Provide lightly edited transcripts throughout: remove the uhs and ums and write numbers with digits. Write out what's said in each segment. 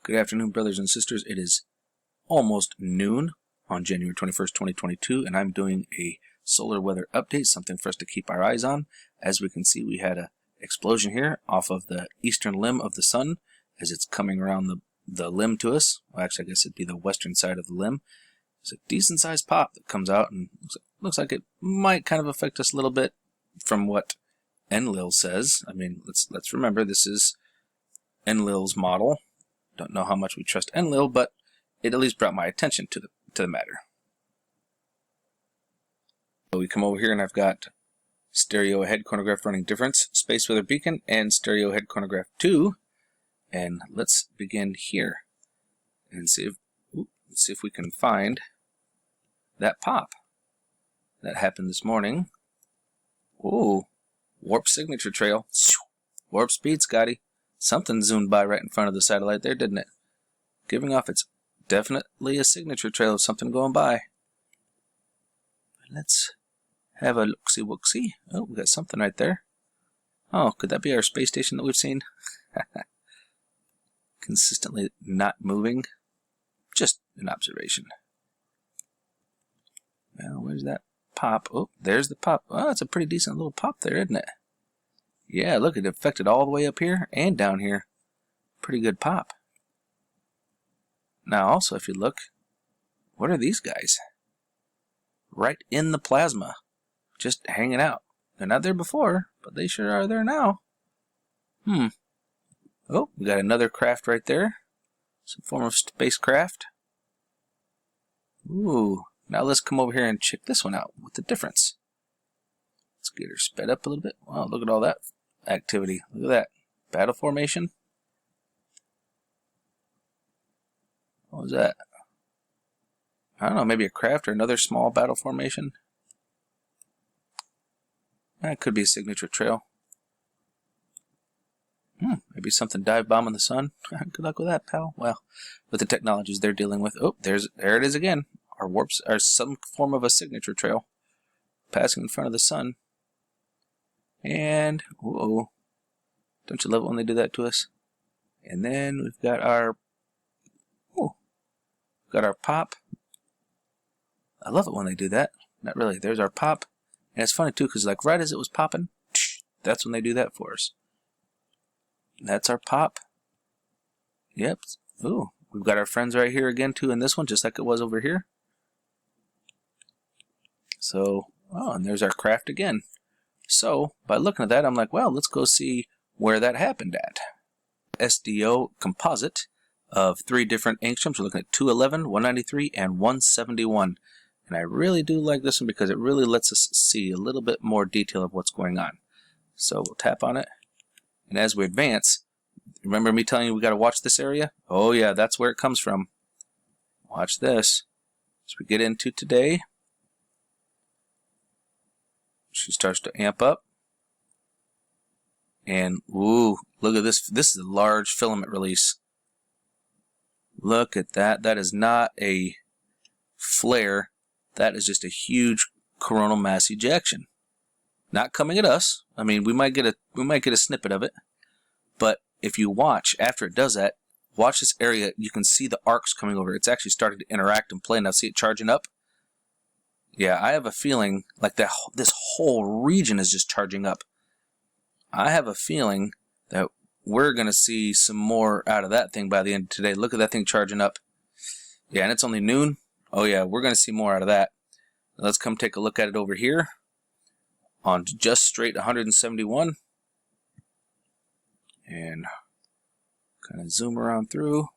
Good afternoon, brothers and sisters. It is almost noon on January 21st, 2022, and I'm doing a solar weather update, something for us to keep our eyes on. As we can see, we had an explosion here off of the eastern limb of the sun as it's coming around the limb to us. Well, actually, I guess it'd be the western side of the limb. There's a decent-sized pop that comes out, and looks like it might kind of affect us a little bit from what Enlil says. I mean, let's remember, this is Enlil's model. Don't know how much we trust Enlil, but it at least brought my attention to the matter. So we come over here and I've got stereo head chronograph running difference, space weather beacon, and stereo head chronograph 2. And let's begin here and see if we can find that pop that happened this morning. Ooh, warp signature trail. Warp speed, Scotty. Something zoomed by right in front of the satellite there, didn't it? Giving off its definitely a signature trail of something going by. Let's have a look-see-wook-see. Oh, we got something right there. Oh, could that be our space station that we've seen? Consistently not moving. Just an observation. Well, where's that pop? Oh, there's the pop. Oh, it's a pretty decent little pop there, isn't it? Yeah, look, it affected all the way up here and down here. Pretty good pop. Now, also, if you look, what are these guys? Right in the plasma, just hanging out. They're not there before, but they sure are there now. Oh, we got another craft right there. Some form of spacecraft. Ooh, now let's come over here and check this one out with the difference. Let's get her sped up a little bit. Wow, look at all that activity. Look at that. Battle formation. What was that? I don't know, maybe a craft or another small battle formation. That could be a signature trail. Maybe something dive bombing the sun. Good luck with that, pal. Well, with the technologies they're dealing with. Oh, there it is again. Our warps are some form of a signature trail passing in front of the sun. And, uh-oh, don't you love it when they do that to us? And then we've got our, pop. I love it when they do that. Not really. There's our pop. And it's funny too, because like right as it was popping, that's when they do that for us. That's our pop. Yep. Ooh, we've got our friends right here again too in this one, just like it was over here. So, oh, and there's our craft again. So, by looking at that, I'm like, well, let's go see where that happened at. SDO composite of 3 different angstroms. We're looking at 211, 193, and 171. And I really do like this one because it really lets us see a little bit more detail of what's going on. So we'll tap on it. And as we advance, remember me telling you we got to watch this area? Oh yeah, that's where it comes from. Watch this. As we get into today, she starts to amp up. And, ooh, look at this. This is a large filament release. Look at that. That is not a flare. That is just a huge coronal mass ejection. Not coming at us. I mean, we might get a snippet of it. But if you watch, after it does that, watch this area. You can see the arcs coming over. It's actually starting to interact and play. Now see it charging up? Yeah, I have a feeling like that this whole region is just charging up. I have a feeling that we're going to see some more out of that thing by the end of today. Look at that thing charging up. Yeah, and it's only noon. Oh yeah, we're going to see more out of that. Let's come take a look at it over here on just straight 171. And kind of zoom around through.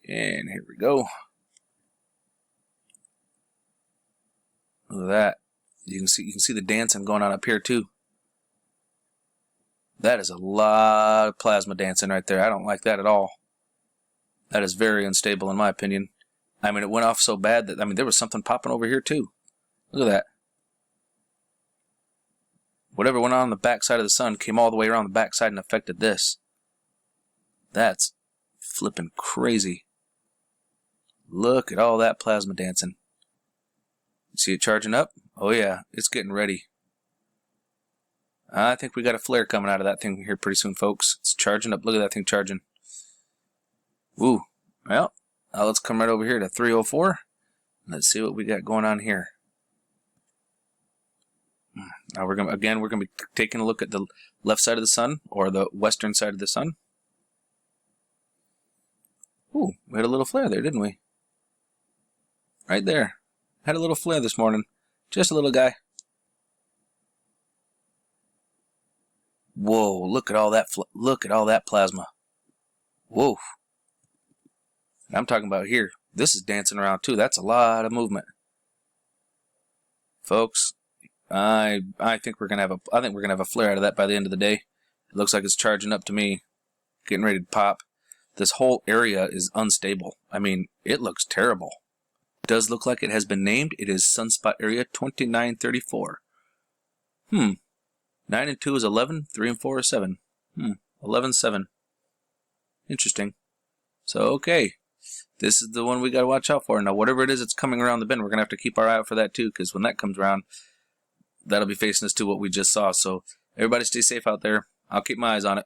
And here we go. Look at that. You can see the dancing going on up here too. That is a lot of plasma dancing right there. I don't like that at all. That is very unstable in my opinion. I mean, it went off so bad that, I mean, there was something popping over here too. Look at that. Whatever went on the backside of the sun came all the way around the backside and affected this. That's flipping crazy. Look at all that plasma dancing. You see it charging up? Oh yeah, it's getting ready. I think we got a flare coming out of that thing here pretty soon, folks. It's charging up. Look at that thing charging. Ooh, let's come right over here to 304. Let's see what we got going on here. Now we're gonna be taking a look at the left side of the sun, or the western side of the sun. Ooh, we had a little flare there, didn't we? Right there. Had a little flare this morning. Just a little guy. Whoa, look at all that plasma. Whoa. I'm talking about here. This is dancing around too. That's a lot of movement. Folks, I think we're gonna have a flare out of that by the end of the day. It looks like it's charging up to me, getting ready to pop. This whole area is unstable. I mean, it looks terrible. It does look like it has been named. It is Sunspot Area 2934. 9 and 2 is 11. 3 and 4 is 7. 11-7. Interesting. So, okay. This is the one we got to watch out for. Now, whatever it is that's coming around the bend, we're going to have to keep our eye out for that too, because when that comes around, that'll be facing us to what we just saw. So, everybody stay safe out there. I'll keep my eyes on it.